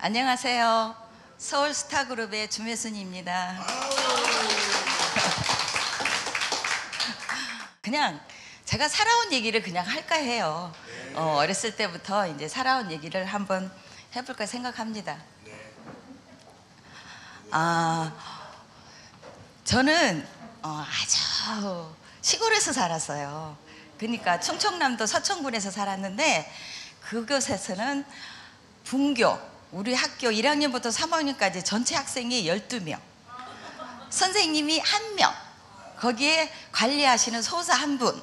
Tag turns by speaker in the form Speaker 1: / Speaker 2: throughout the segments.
Speaker 1: 안녕하세요. 서울스타그룹의 주매순입니다. 그냥 제가 살아온 얘기를 그냥 할까 해요. 어렸을 때부터 이제 살아온 얘기를 한번 해볼까 생각합니다. 저는 아주 시골에서 살았어요. 그러니까 충청남도 서천군에서 살았는데 그곳에서는 분교, 우리 학교 1학년부터 3학년까지 전체 학생이 12명, 선생님이 1명, 거기에 관리하시는 소사 1분,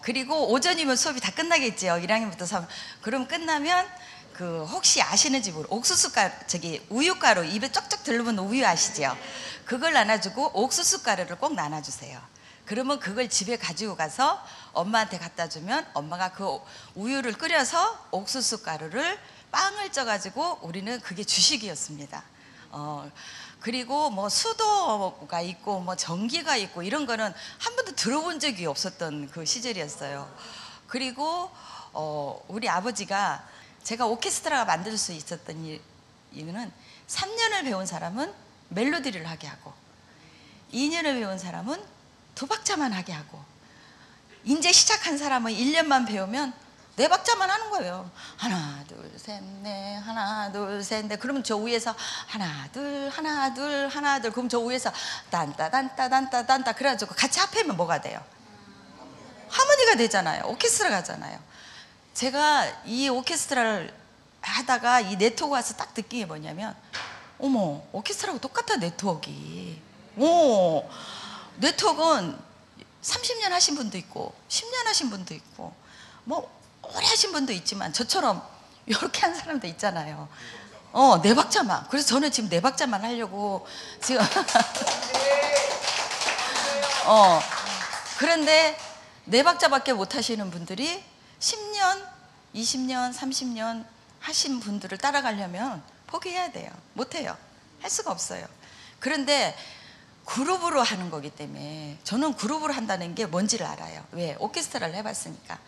Speaker 1: 그리고 오전이면 수업이 다 끝나겠죠. 1학년부터 3. 그럼 끝나면 그 혹시 아시는지 모르 옥수수가루, 우유가루, 입에 쩍쩍 들르면 우유 아시죠? 그걸 나눠주고 옥수수가루를 꼭 나눠주세요. 그러면 그걸 집에 가지고 가서 엄마한테 갖다 주면 엄마가 그 우유를 끓여서 옥수수가루를 빵을 쪄가지고 우리는 그게 주식이었습니다. 그리고 뭐 수도가 있고 뭐 전기가 있고 이런 거는 한 번도 들어본 적이 없었던 그 시절이었어요. 그리고 우리 아버지가, 제가 오케스트라가 만들 수 있었던 이유는 3년을 배운 사람은 멜로디를 하게 하고 2년을 배운 사람은 두 박자만 하게 하고 이제 시작한 사람은 1년만 배우면 4박자만 하는 거예요. 하나 둘 셋 넷, 하나 둘 셋 넷. 그러면 저 위에서 하나 둘 하나 둘 하나 둘, 그럼 저 위에서 딴따 딴따 딴따 딴따, 그래가지고 같이 합하면 뭐가 돼요? 하모니가 되잖아요. 오케스트라 가잖아요. 제가 이 오케스트라를 하다가 이 네트워크 와서 딱 느낀 게 뭐냐면, 어머, 오케스트라하고 똑같아 네트워크가. 네트워크는 30년 하신 분도 있고 10년 하신 분도 있고 뭐 오래 하신 분도 있지만 저처럼 이렇게 한 사람도 있잖아요. 4박자만. 그래서 저는 지금 4박자만 하려고 지금 그런데 4박자밖에 못 하시는 분들이 10년, 20년, 30년 하신 분들을 따라가려면 포기해야 돼요. 못해요. 할 수가 없어요. 그런데 그룹으로 하는 거기 때문에 저는 그룹으로 한다는 게 뭔지를 알아요. 왜? 오케스트라를 해봤으니까.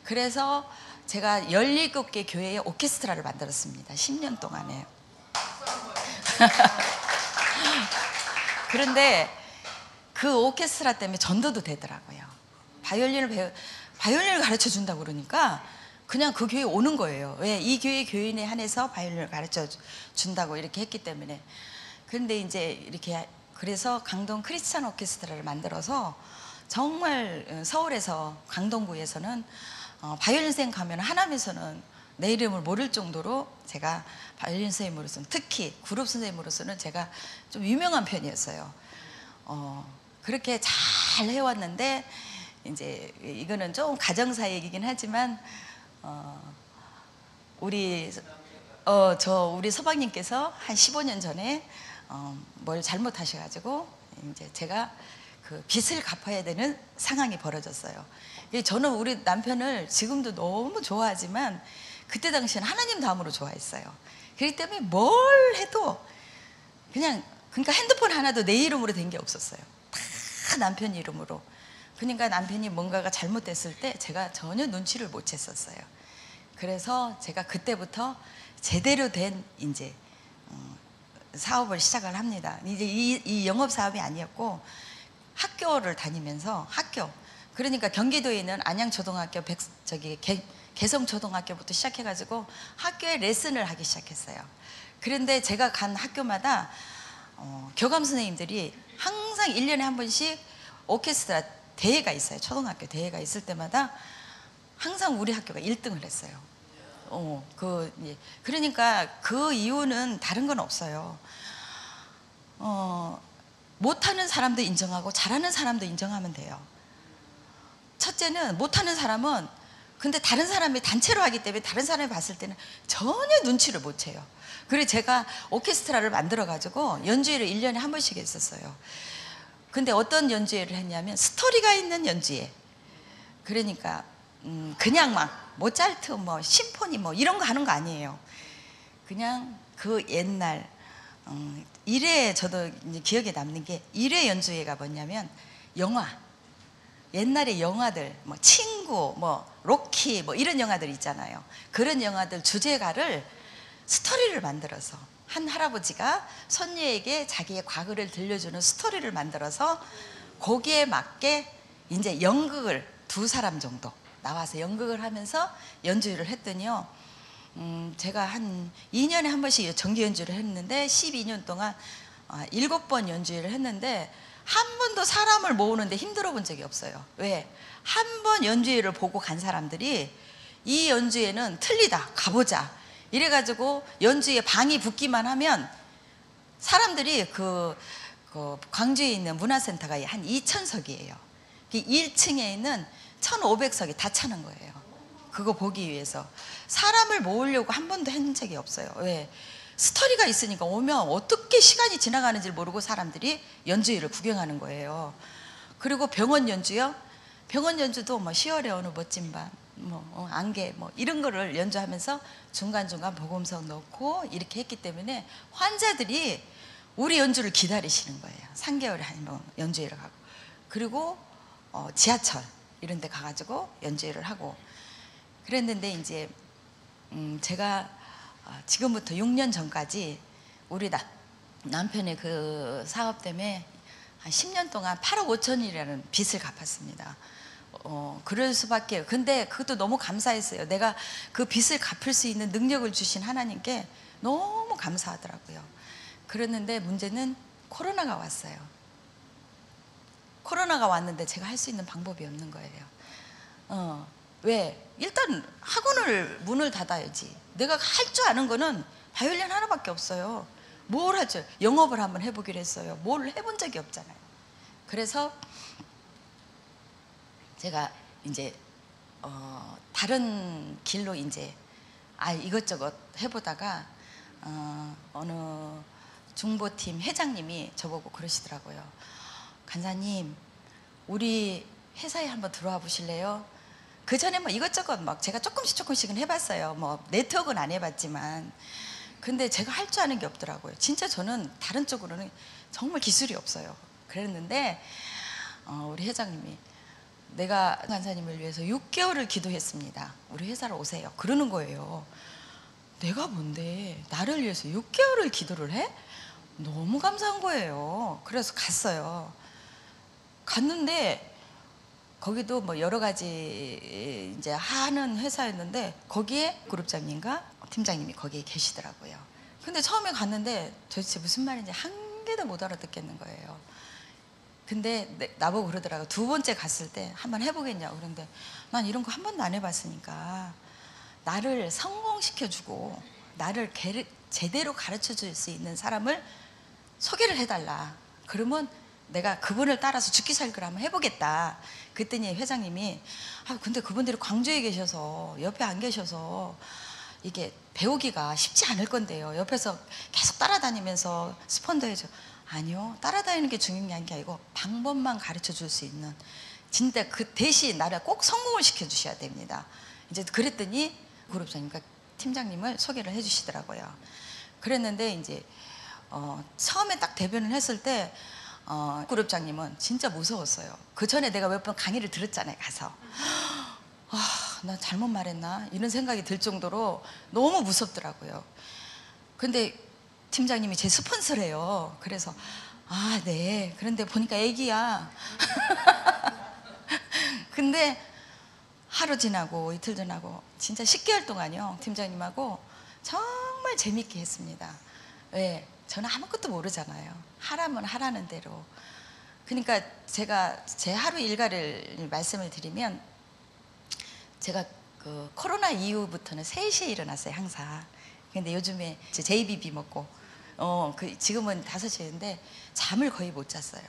Speaker 1: 그래서 제가 17개 교회에 오케스트라를 만들었습니다. 10년 동안에. 그런데 그 오케스트라 때문에 전도도 되더라고요. 바이올린을 가르쳐 준다고 그러니까 그냥 그 교회에 오는 거예요. 왜? 이 교회 교인에 한해서 바이올린을 가르쳐 준다고 이렇게 했기 때문에. 그런데 이제 이렇게, 그래서 강동 크리스찬 오케스트라를 만들어서 정말 서울에서 강동구에서는 바이올린 선생님 가면 하남에서는 내 이름을 모를 정도로 제가 바이올린 선생님으로서는, 특히 그룹 선생님으로서는 제가 좀 유명한 편이었어요. 그렇게 잘 해왔는데, 이제 이거는 좀 가정사 얘기긴 하지만 우리 서방님께서 한 15년 전에 뭘 잘못하셔가지고 이제 제가 그 빚을 갚아야 되는 상황이 벌어졌어요. 저는 우리 남편을 지금도 너무 좋아하지만 그때 당시에는 하나님 다음으로 좋아했어요. 그렇기 때문에 뭘 해도 그러니까 핸드폰 하나도 내 이름으로 된 게 없었어요. 다 남편 이름으로. 그러니까 남편이 뭔가가 잘못됐을 때 제가 전혀 눈치를 못 챘었어요. 그래서 제가 그때부터 제대로 된 이제 사업을 시작을 합니다. 이제 이 영업 사업이 아니었고 학교를 다니면서 그러니까 경기도에 있는 안양초등학교, 개성초등학교부터 시작해가지고 학교에 레슨을 하기 시작했어요. 그런데 제가 간 학교마다 교감 선생님들이 항상 1년에 한 번씩 오케스트라 대회가 있어요. 초등학교 대회가 있을 때마다 항상 우리 학교가 1등을 했어요. 그러니까 그 이유는 다른 건 없어요. 못하는 사람도 인정하고 잘하는 사람도 인정하면 돼요. 첫째는 못하는 사람은, 근데 다른 사람이 단체로 하기 때문에 다른 사람이 봤을 때는 전혀 눈치를 못 채요. 그래서 제가 오케스트라를 만들어 가지고 연주회를 1년에 한 번씩 했었어요. 근데 어떤 연주회를 했냐면 스토리가 있는 연주회. 그러니까 그냥 막 모차르트 뭐 심포니 뭐 이런 거 하는 거 아니에요. 그냥 그 옛날 일회, 저도 이제 기억에 남는 게 일회 연주회가 뭐냐면 옛날에 영화들 뭐 친구 뭐 로키 뭐 이런 영화들 있잖아요. 그런 영화들 주제가를 스토리를 만들어서 한 할아버지가 손녀에게 자기의 과거를 들려주는 스토리를 만들어서 거기에 맞게 이제 연극을 두 사람 정도 나와서 연극을 하면서 연주를 했더니요. 제가 한 2년에 한 번씩 정기 연주를 했는데 12년 동안 7번 연주를 했는데 한 번도 사람을 모으는데 힘들어 본 적이 없어요. 왜? 한 번 연주회를 보고 간 사람들이 이 연주회는 틀리다, 가보자 이래가지고 연주회 방이 붙기만 하면 사람들이 그 광주에 있는 문화센터가 한 2,000석이에요. 1층에 있는 1,500석이 다 차는 거예요. 그거 보기 위해서 사람을 모으려고 한 번도 한 적이 없어요. 왜? 스토리가 있으니까 오면 어떻게 시간이 지나가는지 모르고 사람들이 연주회를 구경하는 거예요. 그리고 병원 연주요. 병원 연주도 뭐 10월의 어느 멋진 밤, 안개 이런 거를 연주하면서 중간중간 복음성 넣고 이렇게 했기 때문에 환자들이 우리 연주를 기다리시는 거예요. 3개월에 한 번 연주회를 가고, 그리고 지하철 이런 데 가가지고 연주회를 하고 그랬는데 이제 제가 지금부터 6년 전까지 우리 남편의 그 사업 때문에 한 10년 동안 8억 5천이라는 빚을 갚았습니다. 그럴 수밖에. 근데 그것도 너무 감사했어요. 내가 그 빚을 갚을 수 있는 능력을 주신 하나님께 너무 감사하더라고요. 그랬는데 문제는 코로나가 왔어요. 코로나가 왔는데 제가 할 수 있는 방법이 없는 거예요. 왜? 일단 학원을 문을 닫아야지. 내가 할 줄 아는 거는 바이올린 하나밖에 없어요. 뭘 하죠? 영업을 한번 해보기로 했어요. 뭘 해본 적이 없잖아요. 그래서 제가 이제 다른 길로 이제 이것저것 해보다가 어느 중보팀 회장님이 저보고 그러시더라고요. 간사님, 우리 회사에 한번 들어와 보실래요? 그 전에 뭐 이것저것 막 제가 조금씩은 해봤어요. 뭐 네트워크는 안 해봤지만. 근데 제가 할 줄 아는 게 없더라고요. 진짜 저는 다른 쪽으로는 정말 기술이 없어요. 그랬는데 우리 회장님이 내가 간사님을 위해서 6개월을 기도했습니다. 우리 회사로 오세요. 그러는 거예요. 내가 뭔데 나를 위해서 6개월을 기도를 해? 너무 감사한 거예요. 그래서 갔어요. 갔는데 거기도 뭐 여러 가지 이제 하는 회사였는데 거기에 그룹장님과 팀장님이 거기에 계시더라고요. 근데 처음에 갔는데 도대체 무슨 말인지 한 개도 못 알아듣겠는 거예요. 근데 나보고 그러더라고요. 두 번째 갔을 때 한번 해보겠냐고. 그런데 난 이런 거 한 번도 안 해봤으니까 나를 성공시켜주고 나를 제대로 가르쳐 줄 수 있는 사람을 소개를 해달라. 그러면 내가 그분을 따라서 죽기 살기를 한번 해보겠다. 그랬더니 회장님이 근데 그분들이 광주에 계셔서 옆에 안 계셔서 이게 배우기가 쉽지 않을 건데요. 옆에서 계속 따라다니면서 스폰도 해줘. 아니요, 따라다니는 게 중요한 게 아니고 방법만 가르쳐 줄 수 있는, 진짜 그 대신 나를 꼭 성공을 시켜 주셔야 됩니다. 이제 그랬더니 그룹장님과 팀장님을 소개를 해 주시더라고요. 그랬는데 이제 처음에 딱 대변을 했을 때 그룹장님은 진짜 무서웠어요. 그 전에 내가 몇 번 강의를 들었잖아요. 가서 나 잘못 말했나 이런 생각이 들 정도로 너무 무섭더라고요. 근데 팀장님이 제 스폰서래요. 그래서 네. 그런데 보니까 애기야. 근데 하루 지나고 이틀 지나고 진짜 10개월 동안요 팀장님하고 정말 재밌게 했습니다. 왜? 저는 아무것도 모르잖아요. 하라면 하라는 대로. 그러니까 제가 제 하루 일과를 말씀을 드리면, 제가 그 코로나 이후부터는 3시에 일어났어요 항상. 근데 요즘에 JBB 먹고 지금은 5시인데 잠을 거의 못 잤어요.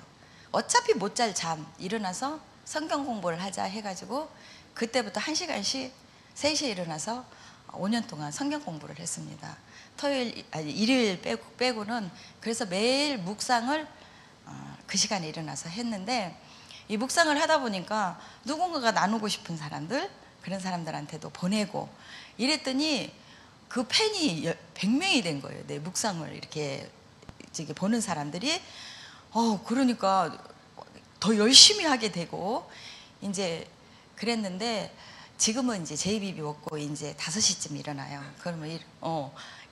Speaker 1: 어차피 못 잘 잠 일어나서 성경 공부를 하자 해가지고 그때부터 1시간씩 3시에 일어나서 5년 동안 성경 공부를 했습니다. 일요일 빼고는. 그래서 매일 묵상을 그 시간에 일어나서 했는데, 이 묵상을 하다 보니까 누군가가 나누고 싶은 사람들, 그런 사람들한테도 보내고 이랬더니 그 팬이 100명이 된 거예요. 내 묵상을 이렇게 보는 사람들이. 그러니까 더 열심히 하게 되고 이제 그랬는데, 지금은 이제 제이비비 먹고 이제 5시쯤 일어나요. 그러면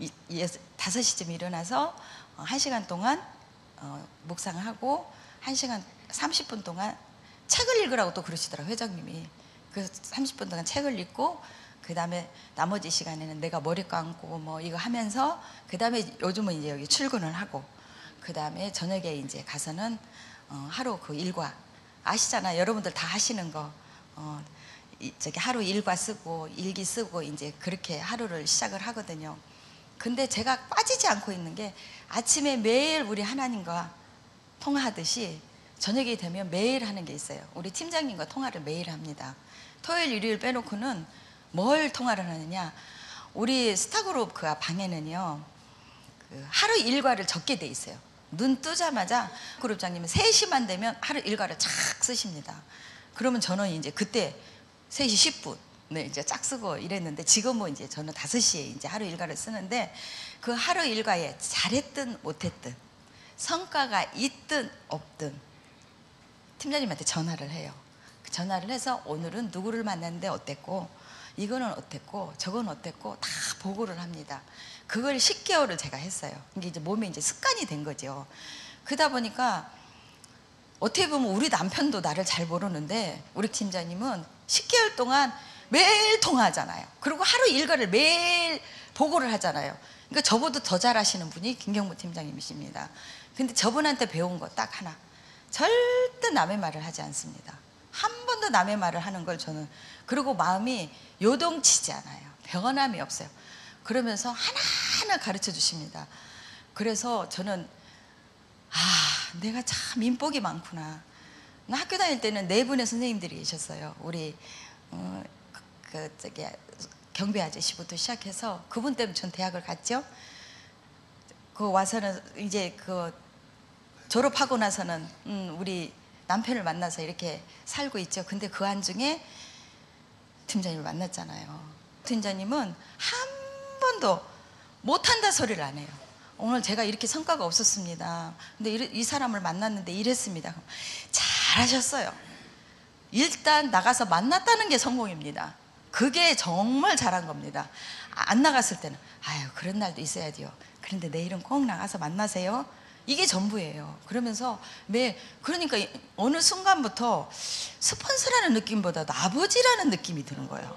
Speaker 1: 5시쯤 일어나서 1시간 동안 묵상하고 1시간 30분 동안 책을 읽으라고 또 그러시더라고요, 회장님이. 그래서 30분 동안 책을 읽고 그 다음에 나머지 시간에는 내가 머리 감고 뭐 이거 하면서 그 다음에 요즘은 이제 여기 출근을 하고 그 다음에 저녁에 이제 가서는 하루 그 일과 아시잖아요. 여러분들 다 하시는 거. 저기 하루 일과 쓰고 일기 쓰고 이제 그렇게 하루를 시작을 하거든요. 근데 제가 빠지지 않고 있는 게 아침에 매일 우리 하나님과 통화하듯이 저녁이 되면 매일 하는 게 있어요. 우리 팀장님과 통화를 매일 합니다. 토요일, 일요일 빼놓고는 뭘 통화를 하느냐. 우리 스타그룹 그 방에는요, 그 하루 일과를 적게 돼 있어요. 눈 뜨자마자 그룹장님은 3시만 되면 하루 일과를 착 쓰십니다. 그러면 저는 이제 그때 3시 10분 네, 이제 짝 쓰고 이랬는데 지금은 이제 저는 5시에 이제 하루 일과를 쓰는데 그 하루 일과에 잘했든 못했든 성과가 있든 없든 팀장님한테 전화를 해요. 전화를 해서 오늘은 누구를 만났는데 어땠고 이거는 어땠고 저건 어땠고 다 보고를 합니다. 그걸 10개월을 제가 했어요. 이게 이제 몸에 이제 습관이 된 거죠. 그러다 보니까 어떻게 보면 우리 남편도 나를 잘 모르는데 우리 팀장님은 10개월 동안 매일 통화하잖아요. 그리고 하루 일과를 매일 보고를 하잖아요. 그러니까 저보다 더 잘하시는 분이 김경무 팀장님이십니다. 근데 저분한테 배운 거 딱 하나. 절대 남의 말을 하지 않습니다. 한 번도 남의 말을 하는 걸 저는 그리고 마음이 요동치지 않아요. 변함이 없어요. 그러면서 하나하나 가르쳐 주십니다. 그래서 저는 내가 참 인복이 많구나. 나 학교 다닐 때는 4분의 선생님들이 계셨어요. 우리 저기 경비 아저씨부터 시작해서 그분 때문에 전 대학을 갔죠. 그 와서는 이제 그 졸업하고 나서는 우리 남편을 만나서 이렇게 살고 있죠. 근데 그 안중에 팀장님을 만났잖아요. 팀장님은 한 번도 못한다 소리를 안 해요. 오늘 제가 이렇게 성과가 없었습니다. 근데 이 사람을 만났는데 이랬습니다. 잘하셨어요. 일단 나가서 만났다는 게 성공입니다. 그게 정말 잘한 겁니다. 안 나갔을 때는 그런 날도 있어야 돼요. 그런데 내일은 꼭 나가서 만나세요. 이게 전부예요. 그러면서 그러니까 어느 순간부터 스폰서라는 느낌보다도 아버지라는 느낌이 드는 거예요.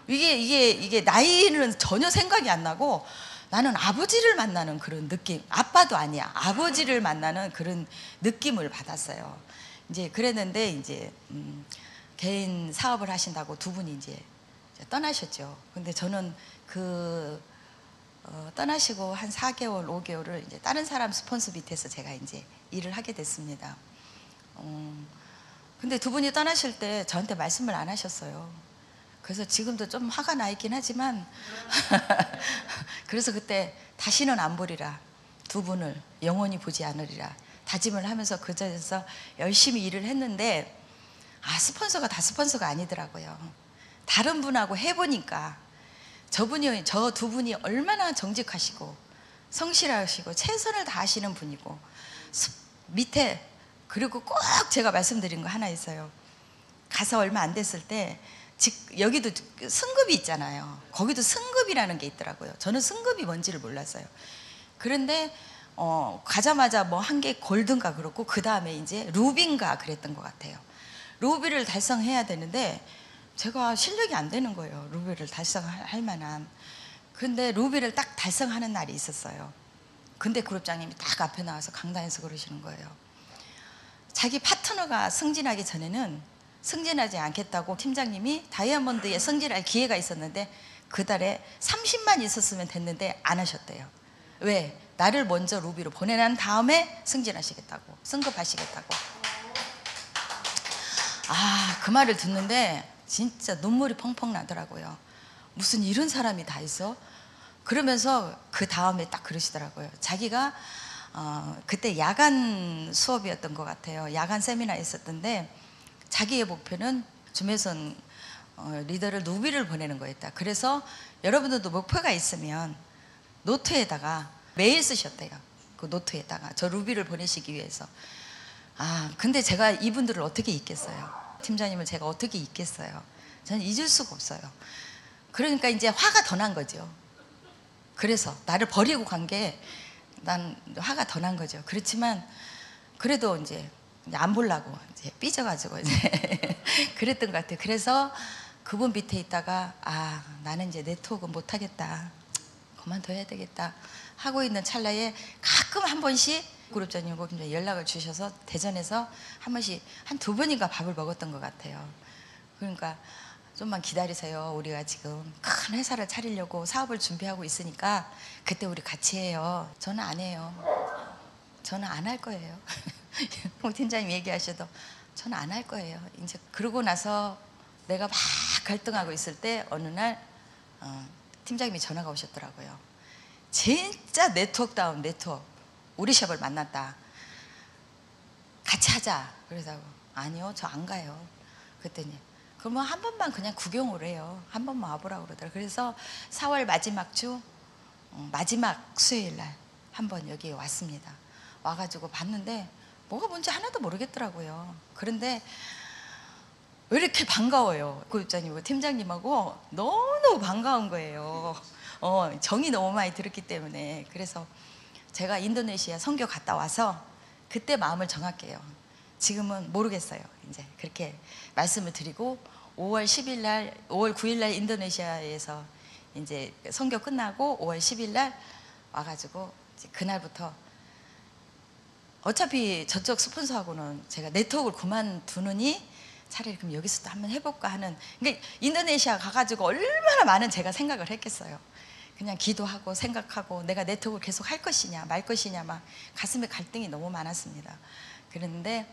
Speaker 1: 이게 나이는 전혀 생각이 안 나고 나는 아버지를 만나는 그런 느낌, 아빠도 아니야. 아버지를 만나는 그런 느낌을 받았어요. 이제 그랬는데 이제 개인 사업을 하신다고 두 분이 이제 떠나셨죠. 근데 저는 떠나시고 한 4개월, 5개월을 이제 다른 사람 스폰서 밑에서 제가 이제 일을 하게 됐습니다. 근데 두 분이 떠나실 때 저한테 말씀을 안 하셨어요. 그래서 지금도 좀 화가 나 있긴 하지만 그래서 그때 다시는 안 보리라. 두 분을 영원히 보지 않으리라. 다짐을 하면서 그 자리에서 열심히 일을 했는데 스폰서가 다 스폰서가 아니더라고요. 다른 분하고 해보니까 저 두 분이 얼마나 정직하시고 성실하시고 최선을 다하시는 분이고 밑에 그리고 꼭 제가 말씀드린 거 하나 있어요. 가서 얼마 안 됐을 때 여기도 승급이 있잖아요. 거기도 승급이라는 게 있더라고요. 저는 승급이 뭔지를 몰랐어요. 그런데 가자마자 뭐 한 개 골든가 그렇고 그 다음에 이제 루비인가 그랬던 것 같아요. 루비를 달성해야 되는데 제가 실력이 안 되는 거예요. 루비를 달성할 만한. 근데 루비를 딱 달성하는 날이 있었어요. 근데 그룹장님이 딱 앞에 나와서 강단에서 그러시는 거예요. 자기 파트너가 승진하기 전에는 승진하지 않겠다고 팀장님이 다이아몬드에 승진할 기회가 있었는데 그 달에 30만 있었으면 됐는데 안 하셨대요. 왜? 나를 먼저 루비로 보내난 다음에 승진하시겠다고, 승급하시겠다고. 그 말을 듣는데 진짜 눈물이 펑펑 나더라고요. 무슨 이런 사람이 다 있어? 그러면서 그 다음에 딱 그러시더라고요. 자기가 그때 야간 수업이었던 것 같아요. 야간 세미나 있었던데 자기의 목표는 주매선 리더를 루비를 보내는 거였다. 그래서 여러분들도 목표가 있으면 노트에다가 매일 쓰셨대요. 그 노트에다가 저 루비를 보내시기 위해서. 근데 제가 이분들을 어떻게 잊겠어요? 팀장님을 제가 어떻게 잊겠어요? 저는 잊을 수가 없어요. 그러니까 이제 화가 더 난 거죠. 그래서 나를 버리고 간 게 난 화가 더 난 거죠. 그렇지만 그래도 이제 안 보려고 이제 삐져가지고 이제 그랬던 것 같아요. 그래서 그분 밑에 있다가 아, 나는 이제 네트워크 못 하겠다, 그만둬야 되겠다 하고 있는 찰나에 가끔 한 번씩 그룹장님하고 연락을 주셔서 대전에서 한 번씩 한 두 번인가 밥을 먹었던 것 같아요. 그러니까 좀만 기다리세요. 우리가 지금 큰 회사를 차리려고 사업을 준비하고 있으니까 그때 우리 같이 해요. 저는 안 해요. 저는 안 할 거예요. 홍 팀장님 얘기하셔도 저는 안 할 거예요. 이제 그러고 나서 내가 막 갈등하고 있을 때 어느 날 팀장님이 전화가 오셨더라고요. 진짜 네트워크다운 네트워크, 우리 샵을 만났다, 같이 하자. 그러다고 아니요, 저 안 가요. 그랬더니 그러면 한 번만 그냥 구경을 해요. 한 번만 와보라고 그러더라고요. 그래서 4월 마지막 주 마지막 수요일 날 한 번 여기에 왔습니다. 와가지고 봤는데 뭐가 뭔지 하나도 모르겠더라고요. 그런데 왜 이렇게 반가워요. 구입자님하고 팀장님하고 너무 반가운 거예요. 정이 너무 많이 들었기 때문에. 그래서 제가 인도네시아 선교 갔다 와서 그때 마음을 정할게요. 지금은 모르겠어요. 이제 그렇게 말씀을 드리고 5월 10일 날, 5월 9일 날 인도네시아에서 이제 선교 끝나고 5월 10일 날 와가지고 이제 그날부터 어차피 저쪽 스폰서하고는 제가 네트워크를 그만두느니 차라리 그럼 여기서도 한번 해볼까 하는. 그러니까 인도네시아 가가지고 얼마나 많은 제가 생각을 했겠어요. 그냥 기도하고 생각하고 내가 네트워크를 계속 할 것이냐 말 것이냐 막 가슴에 갈등이 너무 많았습니다. 그런데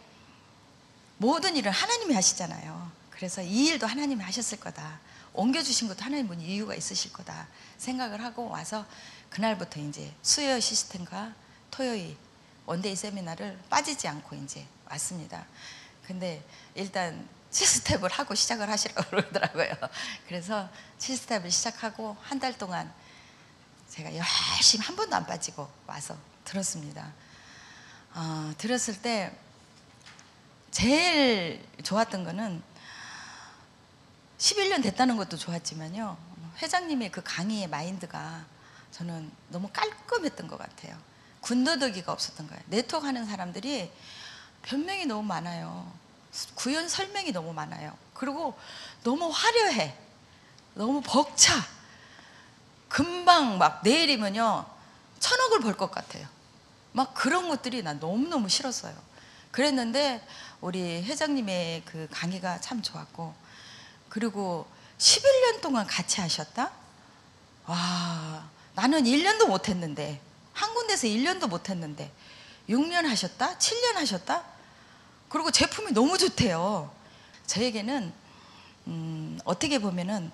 Speaker 1: 모든 일은 하나님이 하시잖아요. 그래서 이 일도 하나님이 하셨을 거다, 옮겨주신 것도 하나님은 이유가 있으실 거다 생각을 하고 와서 그날부터 이제 수요 시스템과 토요일 원데이 세미나를 빠지지 않고 이제 왔습니다. 근데 일단 7스텝을 하고 시작을 하시라고 그러더라고요. 그래서 7스텝을 시작하고 한 달 동안 제가 열심히 한 번도 안 빠지고 와서 들었습니다. 들었을 때 제일 좋았던 거는 11년 됐다는 것도 좋았지만요, 회장님의 그 강의의 마인드가 저는 너무 깔끔했던 것 같아요. 군더더기가 없었던 거예요. 네트워크 하는 사람들이 변명이 너무 많아요. 구현 설명이 너무 많아요. 그리고 너무 화려해. 너무 벅차. 금방 막 내일이면요 1,000억을 벌 것 같아요. 막 그런 것들이 난 너무너무 싫었어요. 그랬는데 우리 회장님의 그 강의가 참 좋았고, 그리고 11년 동안 같이 하셨다? 와, 나는 1년도 못했는데, 한 군데서 1년도 못했는데 6년 하셨다? 7년 하셨다? 그리고 제품이 너무 좋대요. 저에게는 어떻게 보면은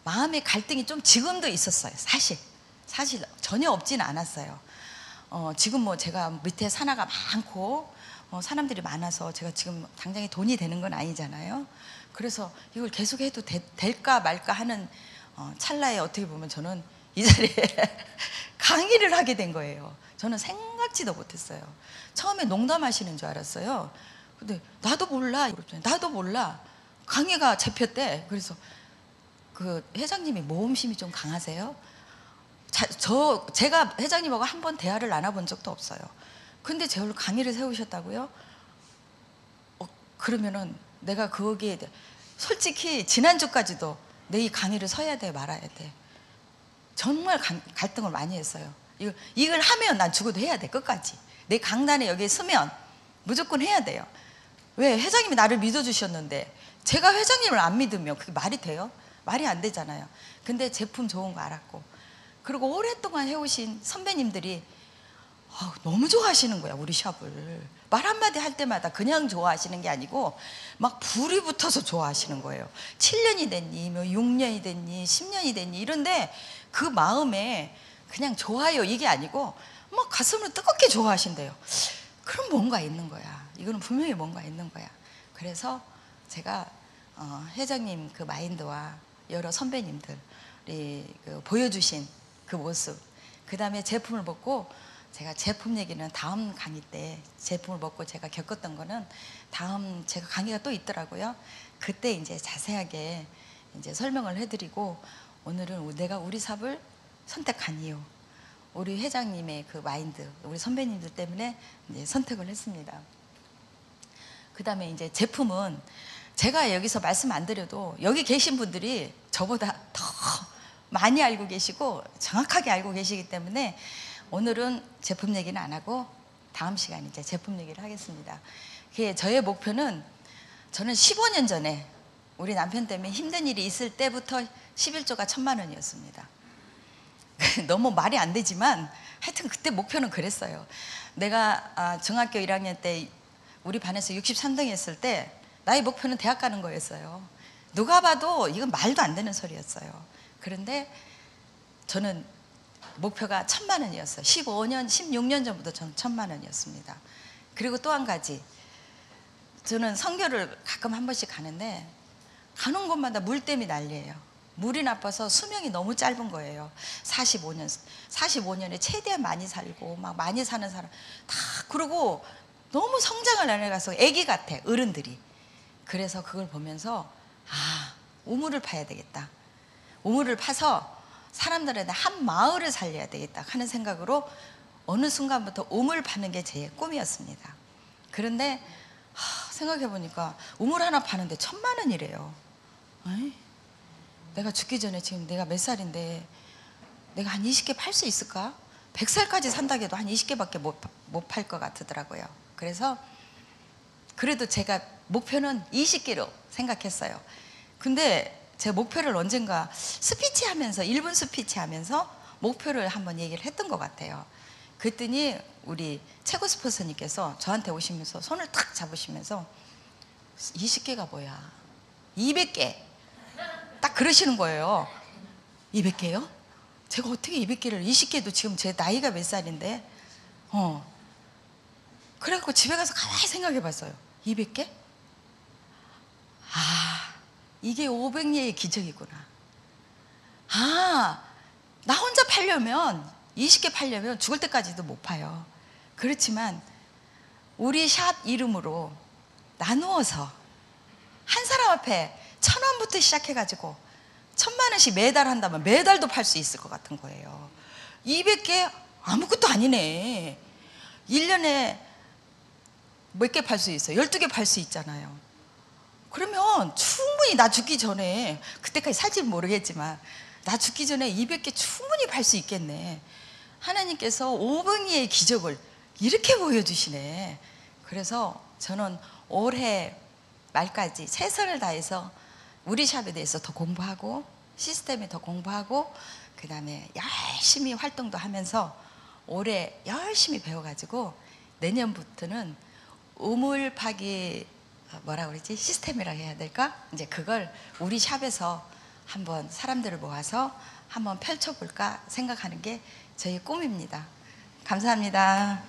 Speaker 1: 마음의 갈등이 좀 지금도 있었어요. 사실 전혀 없지는 않았어요. 지금 뭐 제가 밑에 산하가 많고 사람들이 많아서 제가 지금 당장에 돈이 되는 건 아니잖아요. 그래서 이걸 계속 해도 될까 말까 하는 찰나에 어떻게 보면 저는 이 자리에 강의를 하게 된 거예요. 저는 생각지도 못했어요. 처음에 농담하시는 줄 알았어요. 근데 나도 몰라. 나도 몰라. 강의가 잡혔대. 그래서 그 회장님이 모험심이 좀 강하세요. 제가 회장님하고 한 번 대화를 나눠본 적도 없어요. 근데 저를 강의를 세우셨다고요? 그러면은 내가 거기에 솔직히 지난주까지도 내 이 강의를 서야 돼 말아야 돼. 정말 갈등을 많이 했어요. 이걸 하면 난 죽어도 해야 돼. 끝까지. 내 강단에 여기에 서면 무조건 해야 돼요. 왜? 회장님이 나를 믿어주셨는데 제가 회장님을 안 믿으면 그게 말이 돼요? 말이 안 되잖아요. 근데 제품 좋은 거 알았고, 그리고 오랫동안 해오신 선배님들이 너무 좋아하시는 거야. 우리 샵을 말 한마디 할 때마다 그냥 좋아하시는 게 아니고 막 불이 붙어서 좋아하시는 거예요. 7년이 됐니 뭐 6년이 됐니 10년이 됐니 이런데 그 마음에 그냥 좋아요 이게 아니고 막 가슴을 뜨겁게 좋아하신대요. 그럼 뭔가 있는 거야. 이거는 분명히 뭔가 있는 거야. 그래서 제가 회장님 그 마인드와 여러 선배님들이 그 보여주신 그 모습, 그 다음에 제품을 먹고, 제가 제품 얘기는 다음 강의 때 제품을 먹고 제가 겪었던 거는 다음 제가 강의가 또 있더라고요. 그때 이제 자세하게 이제 설명을 해드리고, 오늘은 내가 우리 삽을 선택한 이유, 우리 회장님의 그 마인드, 우리 선배님들 때문에 이제 선택을 했습니다. 그 다음에 이제 제품은 제가 여기서 말씀 안 드려도 여기 계신 분들이 저보다 더 많이 알고 계시고 정확하게 알고 계시기 때문에 오늘은 제품 얘기는 안 하고 다음 시간에 이제 제품 얘기를 하겠습니다. 그게 저의 목표는, 저는 15년 전에 우리 남편 때문에 힘든 일이 있을 때부터 11조가 1,000만 원이었습니다. 너무 말이 안 되지만 하여튼 그때 목표는 그랬어요. 내가 중학교 1학년 때 우리 반에서 63등 했을 때 나의 목표는 대학 가는 거였어요. 누가 봐도 이건 말도 안 되는 소리였어요. 그런데 저는 목표가 1,000만 원이었어요. 15년, 16년 전부터 저는 1,000만 원이었습니다. 그리고 또 한 가지, 저는 선교를 가끔 한 번씩 가는데 가는 곳마다 물 때문에 난리예요. 물이 나빠서 수명이 너무 짧은 거예요. 45년에 최대한 많이 살고 막 많이 사는 사람 다 그러고 너무 성장을 안 해가서 애기 같아, 어른들이. 그래서 그걸 보면서 우물을 파야 되겠다. 우물을 파서 사람들한테 한 마을을 살려야 되겠다 하는 생각으로 어느 순간부터 우물 파는 게 제 꿈이었습니다. 그런데 생각해 보니까 우물 하나 파는데 1,000만 원이래요. 에이? 내가 죽기 전에 지금 내가 몇 살인데 내가 한 20개 팔 수 있을까? 100살까지 산다고 해도 한 20개밖에 못 팔 것 같더라고요. 그래서 그래도 제가 목표는 20개로 생각했어요. 근데 제 목표를 언젠가 스피치 하면서, 1분 스피치 하면서 목표를 한번 얘기를 했던 것 같아요. 그랬더니 우리 최고 스폰서님께서 저한테 오시면서 손을 탁 잡으시면서 20개가 뭐야? 200개. 딱 그러시는 거예요. 200개요? 제가 어떻게 200개를, 20개도 지금 제 나이가 몇 살인데. 그래갖고 집에 가서 가만히 생각해 봤어요. 200개? 이게 500리의 기적이구나. 나 혼자 팔려면 20개 팔려면 죽을 때까지도 못 파요. 그렇지만 우리 샵 이름으로 나누어서 한 사람 앞에 1,000원부터 시작해가지고 1,000만 원씩 매달 한다면 매달도 팔 수 있을 것 같은 거예요. 200개 아무것도 아니네. 1년에 몇 개 팔 수 있어요? 12개 팔 수 있잖아요. 그러면 충분히 나 죽기 전에, 그때까지 살지는 모르겠지만 나 죽기 전에 200개 충분히 팔 수 있겠네. 하나님께서 500리의 기적을 이렇게 보여주시네. 그래서 저는 올해 말까지 최선을 다해서 우리 샵에 대해서 더 공부하고 시스템에 더 공부하고 그 다음에 열심히 활동도 하면서 올해 열심히 배워가지고 내년부터는 우물 파기 뭐라 그러지? 시스템이라고 해야 될까? 이제 그걸 우리 샵에서 한번 사람들을 모아서 한번 펼쳐볼까 생각하는 게 저희 꿈입니다. 감사합니다.